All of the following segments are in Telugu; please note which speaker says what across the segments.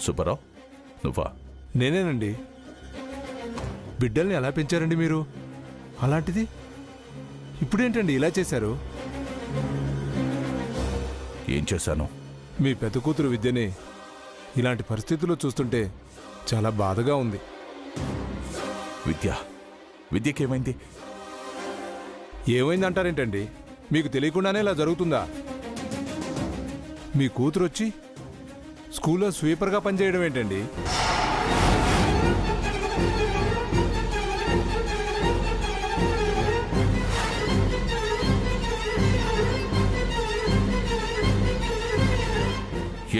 Speaker 1: సుబ్బారావు, నువ్వా?
Speaker 2: నేనేనండి. బిడ్డల్ని ఎలా పెంచారండి మీరు? అలాంటిది ఇప్పుడేంటండి ఇలా చేశారు?
Speaker 1: ఏం చేశాను?
Speaker 2: మీ పెద్ద కూతురు విద్యని ఇలాంటి పరిస్థితుల్లో చూస్తుంటే చాలా బాధగా ఉంది.
Speaker 1: విద్యకేమైంది?
Speaker 2: ఏమైందంటారేంటండి? మీకు తెలియకుండానే ఇలా జరుగుతుందా? మీ కూతురు వచ్చి స్కూల్లో స్వీపర్గా పనిచేయడం ఏంటండి?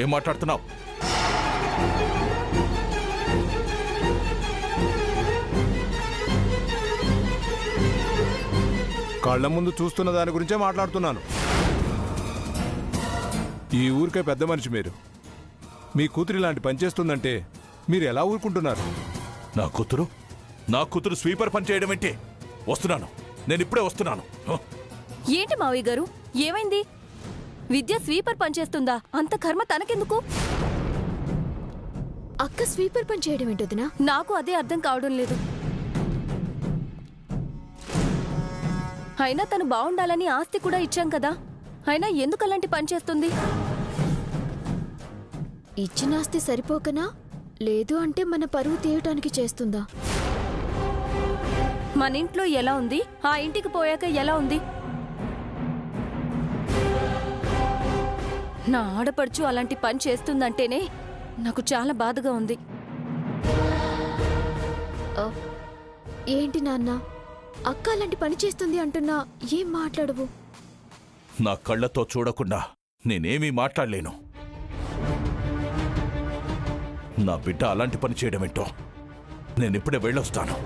Speaker 1: ఏం మాట్లాడుతున్నావు?
Speaker 2: కళ్ళ ముందు చూస్తున్న దాని గురించే మాట్లాడుతున్నాను. ఈ ఊరికే పెద్ద మనిషి మీరు. మీ కూతురు ఇలాంటి పని చేస్తుందంటే మీరు ఎలా ఊరుకుంటున్నారు?
Speaker 1: నా కూతురు స్వీపర్ పని చేయడం ఏంటి? వస్తున్నాను, నేను ఇప్పుడే వస్తున్నాను.
Speaker 3: ఏంటి మావయ్య గారు, ఏమైంది? విద్య స్వీపర్ పనిచేస్తుందా? అంత కర్మ తనకెందుకు?
Speaker 4: అక్క స్వీపర్ పని చేయడం ఏంటొదినా?
Speaker 3: నాకు అదే అర్థం కావడం లేదు. అయినా తను బాగుండాలని ఆస్తి కూడా ఇచ్చాం కదా, అయినా ఎందుకు అలాంటి పని చేస్తుంది?
Speaker 4: ఇచ్చిన ఆస్తి సరిపోకనా? లేదు అంటే మన పరువు తీయటానికి చేస్తుందా?
Speaker 3: మన ఇంట్లో ఎలా ఉంది, ఆ ఇంటికి పోయాక ఎలా ఉంది? నా ఆడపడుచు అలాంటి పని చేస్తుందంటేనే నాకు చాలా బాధగా ఉంది.
Speaker 4: ఏంటి నాన్న, అక్క అలాంటి పని చేస్తుంది అంటున్నా ఏం మాట్లాడవు?
Speaker 1: నా కళ్ళతో చూడకుండా నేనేమీ మాట్లాడలేను. నా బిడ్డ అలాంటి పని చేయడమేంటో నేనిప్పుడే వెళ్ళొస్తాను.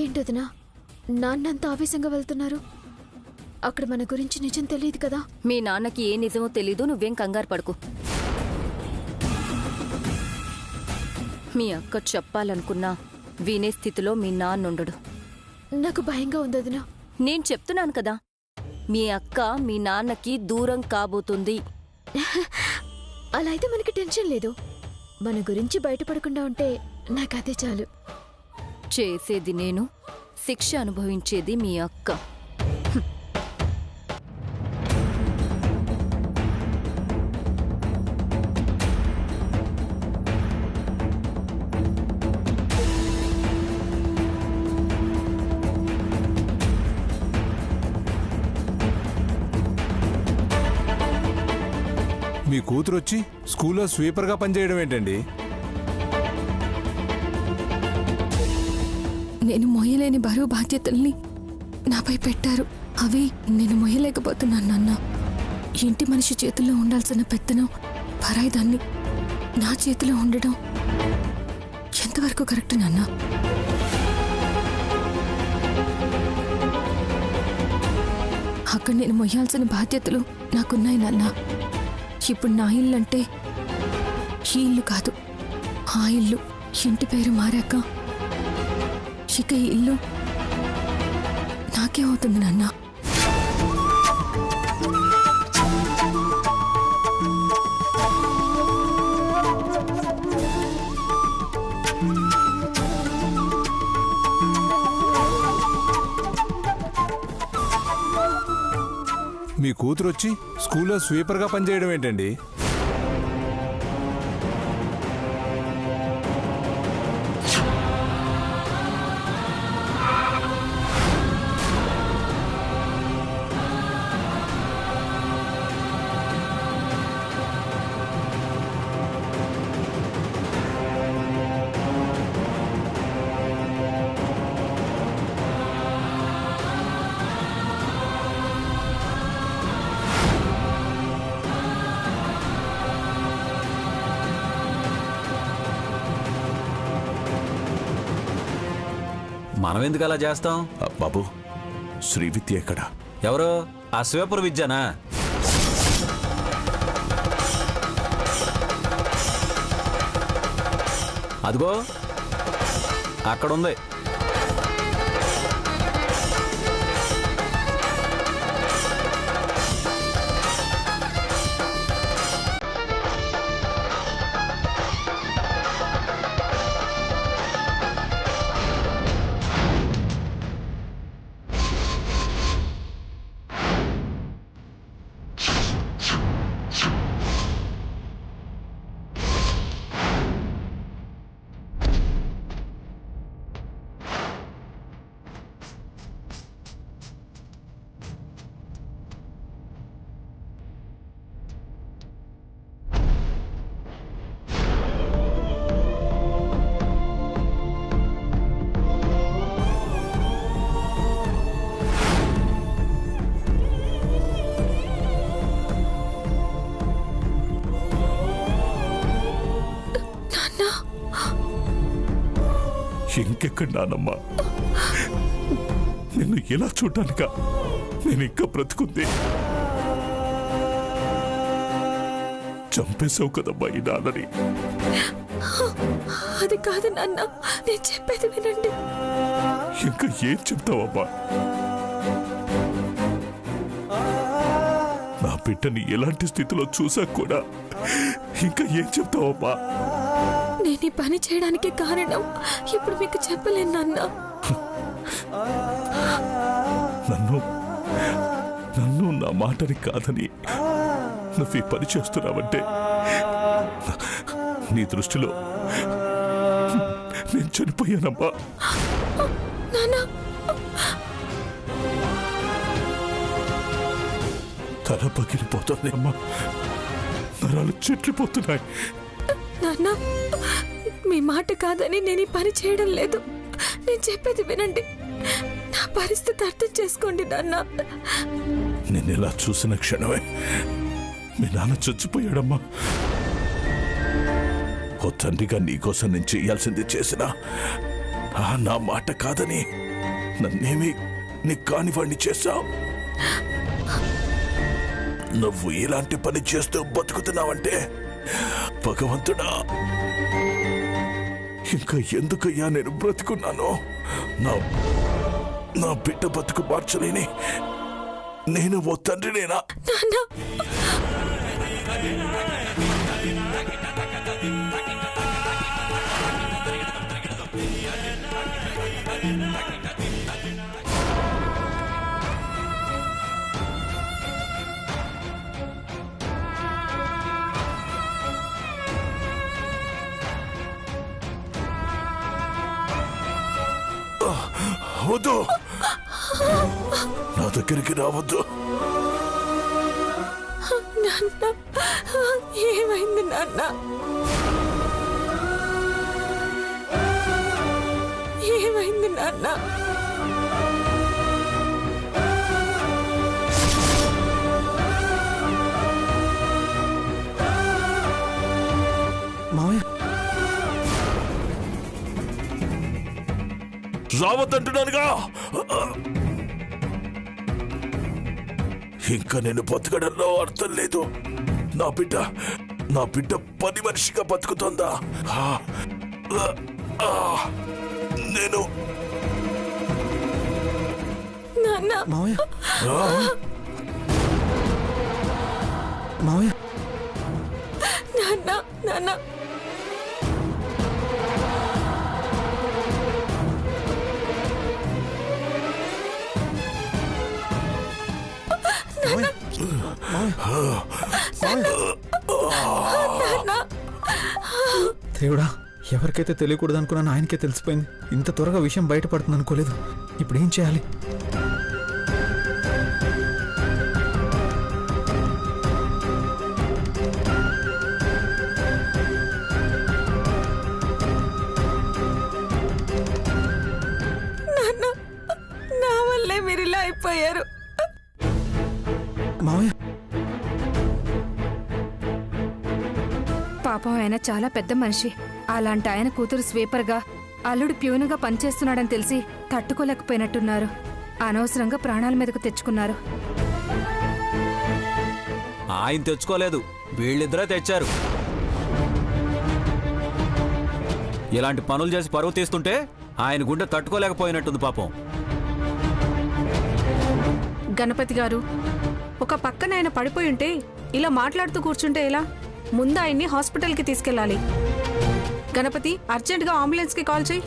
Speaker 4: ఏంటొదినా నాన్నంత ఆవేశంగా వెళ్తున్నారు? అక్కడ మన గురించి నిజం తెలియదు కదా?
Speaker 3: మీ నాన్నకి ఏ నిజమో తెలీదు, నువ్వేం కంగారు పడుకు. మీ అక్క చెప్పాలనుకున్నా వినే స్థితిలో మీ నాన్నుండడు.
Speaker 4: నాకు భయంగా ఉందొదినా.
Speaker 3: నేను చెప్తున్నాను కదా, మీ అక్క మీ నాన్నకి దూరం కాబోతుంది.
Speaker 4: అలా అయితే మనకి టెన్షన్ లేదు. మన గురించి బయటపడకుండా ఉంటే నాకదే చాలు.
Speaker 3: చేసేది నేను, శిక్ష అనుభవించేది మీ అక్క.
Speaker 2: మీ కూతురు వచ్చి స్కూల్లో స్వీపర్గా పనిచేయడం ఏంటండి?
Speaker 5: నేను మోయలేని బరువు బాధ్యతల్ని నాపై పెట్టారు. అవి నేను మోయలేకపోతున్నాను నాన్న. ఇంటి మనిషి చేతుల్లో ఉండాల్సిన పెత్తనం పరాయిదాన్ని నా చేతిలో ఉండడం ఎంతవరకు కరెక్ట్ నాన్న? అక్కడ నేను మొయ్యాల్సిన బాధ్యతలు నాకున్నాయి నాన్న. ఇప్పుడు నా ఇల్లు అంటే ఈ ఇల్లు కాదు, ఆ ఇల్లు. ఇంటి పేరు మారాక ఇక ఈ ఇల్లు నాకే అవుతుంది నాన్న.
Speaker 2: మీ కూతురు వచ్చి స్కూల్లో స్వీపర్గా పనిచేయడం ఏంటండి?
Speaker 6: మనం ఎందుకు అలా చేస్తాం?
Speaker 1: బాబు, శ్రీ విద్య ఎక్కడ?
Speaker 6: ఎవరు? ఆ స్వీపర్ విద్యనా? అదిగో అక్కడుంది.
Speaker 1: ఎక్కడ నానమ్మా? నిన్ను ఎలా చూడటానిక నేను ఇంకా బ్రతుకుంది? చంపేశావు కదమ్మా ఈ నాన్నని.
Speaker 5: అది కాదు నాన్న, నేను చెప్పేది వినండి.
Speaker 1: ఇంకా ఏం చెప్తావమ్మా? నా బిడ్డని ఎలాంటి స్థితిలో చూసా కూడా ఇంకా ఏం చెప్తావమ్మా?
Speaker 5: నేను ఈ పని చేయడానికి కారణం ఇప్పుడు మీకు చెప్పలేను నాన్న.
Speaker 1: నన్ను నా మాటని కాదని నువ్వు ఈ పని చేస్తున్నావంటే నీ దృష్టిలో నేను చనిపోయానమ్మా. తల పగిలిపోతుంది అమ్మా, నరాలు చెట్లిపోతున్నాయి.
Speaker 5: నాన్న, మీ మాట కాదని నేను ఈ పని చేయడం లేదు. నేను చెప్పేది వినండి. నా పరిస్థితి అర్థం చేసుకోండి నాన్న.
Speaker 1: నేను ఇలా చూసిన క్షణమే మీ నాన్న చచ్చిపోయాడమ్మా. ఓ తండ్రిగా నీకోసం నేను చేయాల్సింది చేసినా నా మాట కాదని నన్నేమి నీ కానివాణ్ణి చేశావు. నువ్వు ఇలాంటి పని చేస్తూ బతుకుతున్నావంటే భగవంతుడా, ఇంకా ఎందుకయ్యా నేను బ్రతుకున్నాను? నా బిడ్డ బతుకు మార్చలేని నేను ఓ తండ్రినేనా? వద్దు, నా దగ్గరికి రావద్దు.
Speaker 5: నాన్న, ఏమైంది నాన్న? ఏమైంది నాన్న?
Speaker 7: మావయ్య,
Speaker 1: రావద్దంటున్నానుగా. ఇంకా నేను బతకడంలో అర్థం లేదు. నా బిడ్డ పని మనిషిగా బతుకుతుందా? నేను
Speaker 5: నాన్న,
Speaker 7: మావయ్య, మావయ్య,
Speaker 5: నాన్న, నాన్న.
Speaker 7: దేవుడా, ఎవరికైతే తెలియకూడదు అనుకున్నాను ఆయనకే తెలిసిపోయింది. ఇంత త్వరగా విషయం బయటపడుతుంది అనుకోలేదు. ఇప్పుడు ఏం చేయాలి?
Speaker 5: నాన్న, నా వల్లే మీరు ఇలా అయిపోయారు.
Speaker 7: మావయ్య,
Speaker 8: పాపం ఆయన చాలా పెద్ద మనిషి. అలాంటి ఆయన కూతురు స్వీపర్గా, అల్లుడు ప్యూనుగా పనిచేస్తున్నాడని తెలిసి తట్టుకోలేకపోయినట్టున్నారు. అనవసరంగా ప్రాణాల మీదకు తెచ్చుకున్నారు.
Speaker 6: ఆయన తెచ్చుకోలేదు, వీళ్ళిద్దరే తెచ్చారు. ఇలాంటి పనులు చేసి పరువు తీస్తుంటే ఆయన గుండె తట్టుకోలేకపోయినట్టుంది పాపం.
Speaker 8: గణపతి గారు, ఒక పక్కన ఆయన పడిపోయి ఉంటే ఇలా మాట్లాడుతూ కూర్చుంటే ఎలా? ముందు ఆయన్ని హాస్పిటల్కి తీసుకెళ్ళాలి. గణపతి, అర్జెంటుగా అంబులెన్స్కి కాల్ చేయి.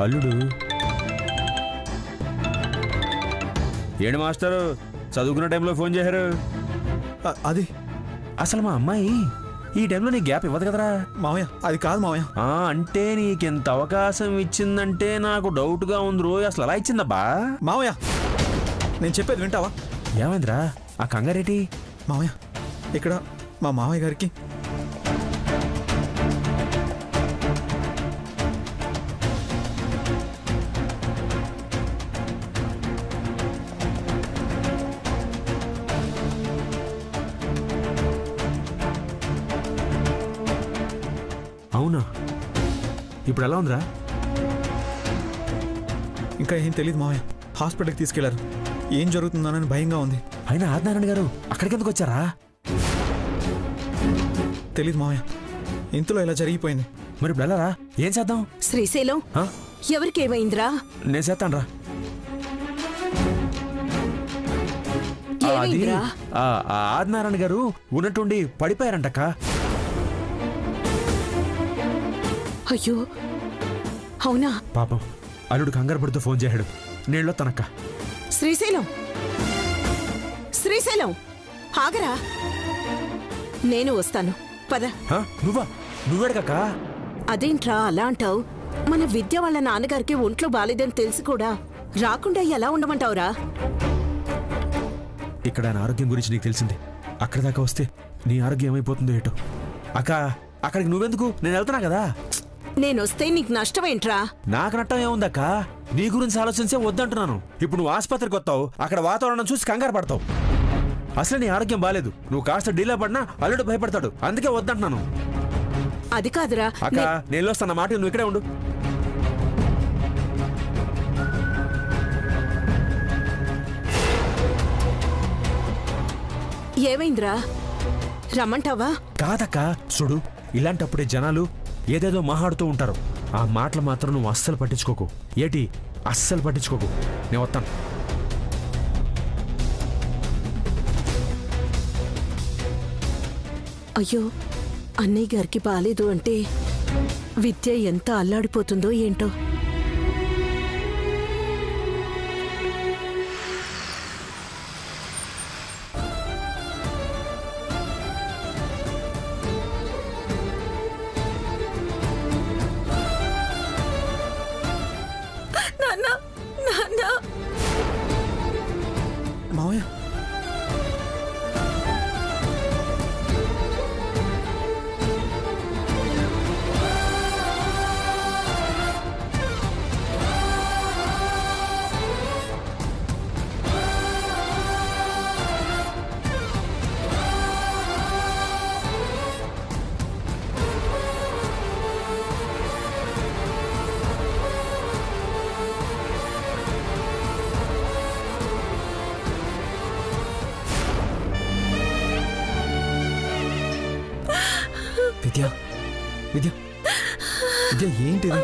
Speaker 9: అల్లుడు ఏంటి మాస్టరు, చదువుకున్న టైంలో ఫోన్ చేశారు?
Speaker 7: అది
Speaker 9: అసలు మా అమ్మాయి ఈ టైంలో నీ గ్యాప్ ఇవ్వదు కదరా?
Speaker 7: మావయ్య, అది కాదు మావయ్య.
Speaker 9: అంటే నీకెంత అవకాశం ఇచ్చిందంటే నాకు డౌట్గా ఉంది రోజు. అసలు అలా ఇచ్చిందబ్బా?
Speaker 7: మావయ్య, నేను చెప్పేది వింటావా?
Speaker 9: ఏమైందిరా ఆ కంగారేటి?
Speaker 7: మావయ్య, ఇక్కడ మా మావయ్య గారికి
Speaker 9: అవునా? ఇప్పుడు ఎలా ఉందిరా?
Speaker 7: ఇంకా ఏం తెలియదు మావయ్య. హాస్పిటల్కి తీసుకెళ్లారు. ఏం జరుగుతుందోనని భయంగా ఉంది.
Speaker 9: అయినా ఆదినారాయణ గారు అక్కడికి ఎందుకు వచ్చారా?
Speaker 7: తెలీదు మావయ్య, ఇంతలో ఇలా జరిగిపోయింది.
Speaker 9: మరి ఇప్పుడు వెళ్ళారా? ఏం చేద్దాం?
Speaker 8: శ్రీశైలం, ఎవరికేమైందిరా?
Speaker 9: నేను చేస్తాను రా. అది ఆదినారాయణ గారు ఉన్నట్టుండి పడిపోయారంటక్క.
Speaker 8: అయ్యో అవునా?
Speaker 9: పాపం అల్లుడు కంగారు పడుతూ ఫోన్ చేశాడు. నీళ్ళో తనక్క.
Speaker 8: శ్రీశైలం, శ్రీశైలం ఆగరా, నేను వస్తాను పద.
Speaker 9: నువ్వేడకక్క?
Speaker 8: అదేంట్రా అలా అంటావు? మన విద్య వాళ్ళ నాన్నగారికి ఒంట్లో బాలేదని తెలిసి కూడా రాకుండా ఎలా ఉండమంటావురా?
Speaker 9: ఇక్కడ ఆయన ఆరోగ్యం గురించి నీకు తెలిసింది. అక్కడి దాకా వస్తే నీ ఆరోగ్యం ఏమైపోతుందో ఏటో. అక్క అక్కడికి నువ్వెందుకు? నేను వెళ్తున్నా కదా.
Speaker 8: నేనొస్తే నీకు నష్టమేంట్రా?
Speaker 9: నాకు నష్టం ఏముందక్క? నీ గురించి ఆలోచించే వద్దంటున్నాను. ఇప్పుడు నువ్వు ఆసుపత్రికి వస్తావు, అక్కడ వాతావరణం చూసి కంగారు పడతావు. అసలు నీ ఆరోగ్యం బాలేదు. నువ్వు కాస్త డీలా పడినా అల్లుడు భయపడతాడు. అందుకే వద్దంటున్నాను.
Speaker 8: అది కాదురా
Speaker 9: అక్క, నేను వస్తున్న మాట నువ్వు ఇక్కడే ఉండు.
Speaker 8: ఏమైందిరా? రమ్మంటావా?
Speaker 9: కాదక్క, చూడు, ఇలాంటప్పుడే జనాలు ఏదేదో మాట్లాడుతూ ఉంటారు. ఆ మాటలు మాత్రం నువ్వు అస్సలు పట్టించుకోకు. ఏటి అస్సలు పట్టించుకోకు. నేను వస్తాను.
Speaker 8: అయ్యో, అన్నయ్య గారికి బాలేదు అంటే విద్య ఎంత అల్లాడిపోతుందో ఏంటో.
Speaker 7: మావయ్య, విద్య విద్య విద్య ఏంటిది?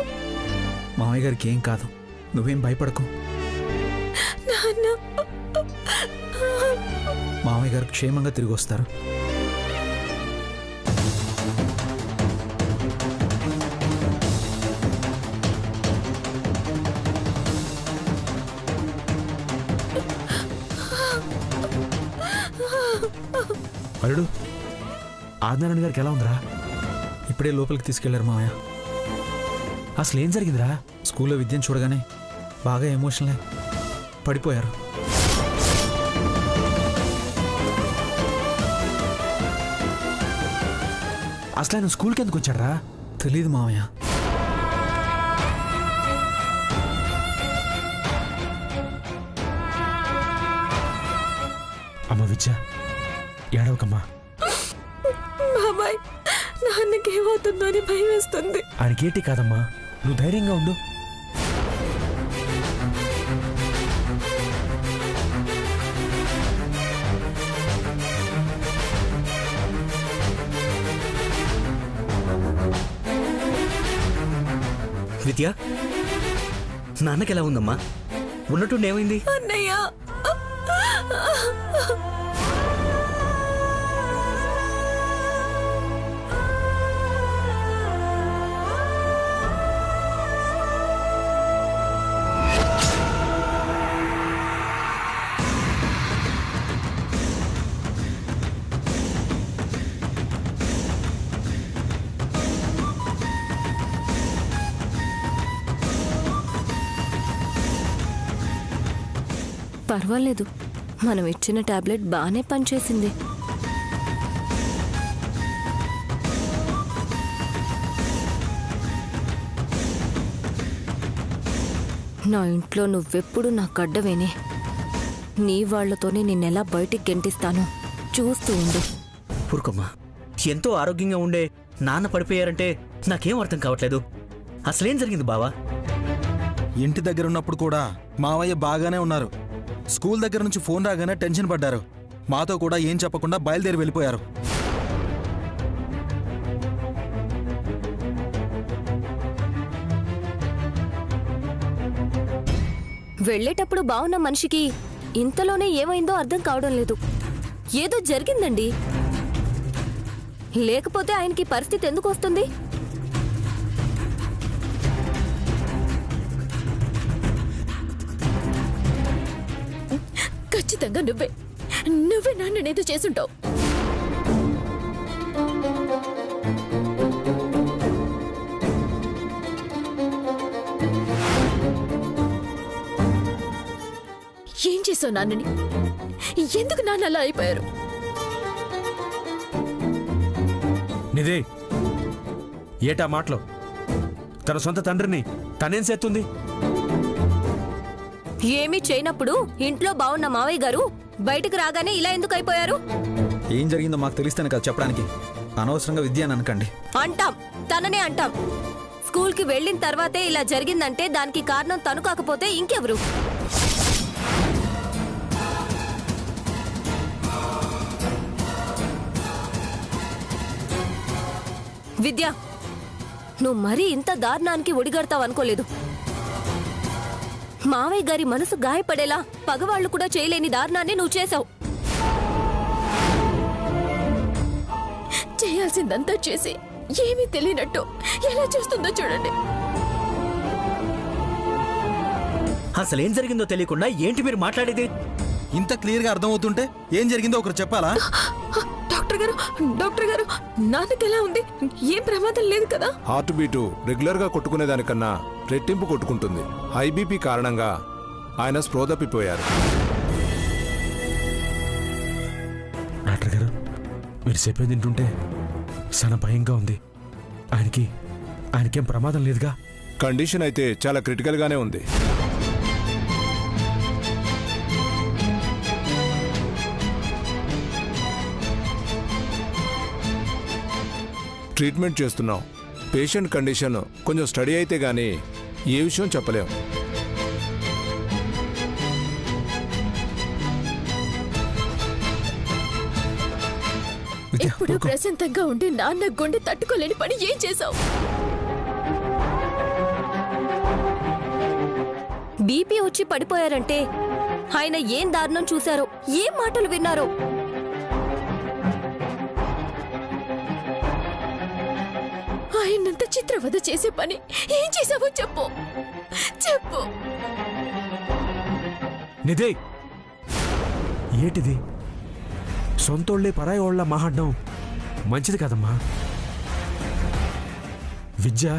Speaker 7: మావయ్య గారికి ఏం కాదు, నువ్వేం భయపడకు. మావయ్య గారు క్షేమంగా తిరిగి వస్తారు.
Speaker 9: అల్లుడు, ఆదినారాయణ గారికి ఎలా ఉందిరా?
Speaker 7: ఇప్పుడే లోపలికి తీసుకెళ్లారు మావయ్య.
Speaker 9: అసలు ఏం జరిగిందిరా?
Speaker 7: స్కూల్లో విద్యను చూడగానే బాగా ఎమోషనల్ పడిపోయారు.
Speaker 9: అసలు ఆయన స్కూల్కి ఎందుకు వచ్చాడరా?
Speaker 7: తెలీదు మావయ్య.
Speaker 9: అమ్మ విద్య, ఏడవకమ్మా.
Speaker 4: బాబాయ్, నాన్నకేమవుతుందో అని భయం వేస్తుంది.
Speaker 9: ఆయనకేంటి కాదమ్మా, నువ్వు ధైర్యంగా ఉండు.
Speaker 10: విద్య, నాన్నకి ఎలా ఉందమ్మా? ఉన్నట్టుండి ఏమైంది?
Speaker 4: అన్నయ్య,
Speaker 3: పర్వాలేదు, మనం ఇచ్చిన టాబ్లెట్ బాగానే పనిచేసింది. నా ఇంట్లో నువ్వెప్పుడు నా గడ్డవేనే. నీ వాళ్లతోనే నిన్నెలా బయటికి గెంటిస్తాను, చూస్తూ ఉండు.
Speaker 10: ఊరుకోమ్మా. ఎంతో ఆరోగ్యంగా ఉండే నాన్న పడిపోయారంటే నాకేం అర్థం కావట్లేదు. అసలేం జరిగింది బావా?
Speaker 11: ఇంటి దగ్గర ఉన్నప్పుడు కూడా మావయ్య బాగానే ఉన్నారు. స్కూల్ దగ్గర నుంచి ఫోన్ రాగానే టెన్షన్ పడ్డారు. మాతో కూడా ఏం చెప్పకుండా బయలుదేరి వెళ్ళిపోయారు.
Speaker 3: వెళ్ళేటప్పుడు బాగున్న మనిషికి ఇంతలోనే ఏమైందో అర్థం కావడం లేదు. ఏదో జరిగిందండి, లేకపోతే ఆయనకి పరిస్థితి ఎందుకు వస్తుంది?
Speaker 4: ఖచ్చితంగా నువ్వే నాన్నేదో చేసుంటావు. ఏం చేసావు నాన్నని? ఎందుకు నాన్న అలా అయిపోయారు?
Speaker 9: నిదే ఏటా మాటలో? తన సొంత తండ్రిని తనేం చేస్తుంది?
Speaker 3: ఏమీ చేయనప్పుడు ఇంట్లో బాగున్న మావయ్య గారు బయటకు రాగానే ఇలా ఎందుకు అయిపోయారు?
Speaker 7: ఏం జరిగిందో మాకు తెలిస్తేనే కదా చెప్పడానికి. అనవసరంగా విద్య అని అనకండి.
Speaker 3: అంటాం, తననే అంటాం. స్కూల్కి వెళ్ళిన తర్వాతే ఇలా జరిగిందంటే దానికి కారణం తను కాకపోతే ఇంకెవరు? విద్య, నువ్వు మరీ ఇంత దారుణానికి ఒడిగడతావు అనుకోలేదు. మావయ్య గారి మనసు గాయపడేలా పగవాళ్లు కూడా చేయలేని దారుణాన్ని నువ్వు చేశావు.
Speaker 4: చేయాల్సిందంతా చేసి ఏమీ తెలియనట్టు ఎలా చేస్తుందో చూడండి.
Speaker 10: అసలేం జరిగిందో తెలియకుండా ఏంటి మీరు మాట్లాడేది?
Speaker 11: ఇంత క్లియర్గా అర్థమవుతుంటే ఏం జరిగిందో ఒకరు చెప్పాలా?
Speaker 5: డాక్టర్ గారు నాన్నకి ఎలా ఉంది? ఏం ప్రమాదం లేదు కదా?
Speaker 2: హార్ట్ బీటు రెగ్యులర్గా కొట్టుకునే దానికన్నా రెట్టింపు కొట్టుకుంటుంది. హై బీపీ కారణంగా ఆయన స్పృహ తప్పిపోయారు.
Speaker 9: డాక్టర్ గారు, మీరు చెప్పేది వింటుంటే చాలా భయంగా ఉంది. ఆయనకేం ప్రమాదం లేదుగా?
Speaker 2: కండిషన్ అయితే చాలా క్రిటికల్గానే ఉంది. ట్రీట్మెంట్ చేస్తున్నాం. పేషెంట్ కండిషన్ కొంచెం స్టడీ అయితే గానీ ఏ విషయం చెప్పలేం.
Speaker 4: ఇప్పుడు ప్రశాంతంగా ఉండి నాన్న గుండె తట్టుకోలేని పని ఏం చేశావు?
Speaker 3: బీపీ వచ్చి పడిపోయారంటే ఆయన ఏం దారుణం చూశారో, ఏం మాటలు విన్నారో.
Speaker 4: ఆయనంత చిత్రవద చేసే పని ఏం చేశావో చెప్పు.
Speaker 9: నిదే, ఏటిది? సొంతోళ్లే పరాయి ఓళ్ల మాట్లాడడం మంచిది కదమ్మా. విద్య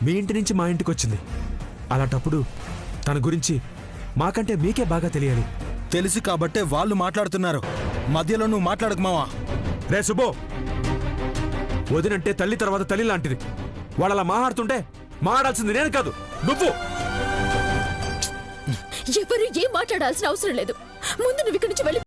Speaker 9: మీ ఇంటి నుంచి మా ఇంటికి వచ్చింది. అలాంటప్పుడు తన గురించి మాకంటే మీకే బాగా తెలియాలి.
Speaker 11: తెలుసు కాబట్టే వాళ్ళు మాట్లాడుతున్నారు. మధ్యలో నువ్వు మాట్లాడకు మావా.
Speaker 9: రే సుబ్బో, వదినంటే తల్లి తర్వాత తల్లి లాంటిది. వాళ్ళలా మాట్లాడుతుంటే మాట్లాడాల్సింది నేను కాదు, నువ్వు.
Speaker 4: ఎవరు ఏం మాట్లాడాల్సిన అవసరం లేదు. ముందు నువ్వు ఇక్కడి నుంచి వెళ్ళి.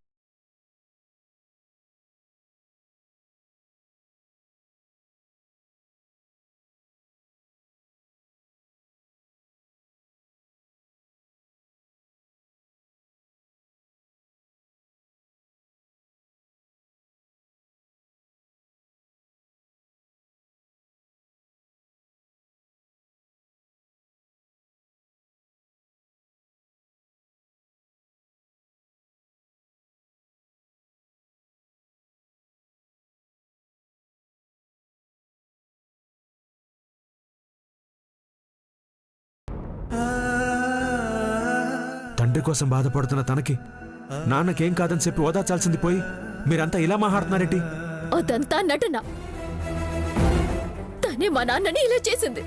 Speaker 9: తండ్రి కోసం బాధపడుతున్న తనకి నాన్నకేం కాదని చెప్పి ఓదార్చాల్సింది పోయి మీరంతా ఇలా మాట్లాడుతున్నారేంటి?
Speaker 4: అదంతా నటన. తనే మా నాన్నని ఇలా చేసింది.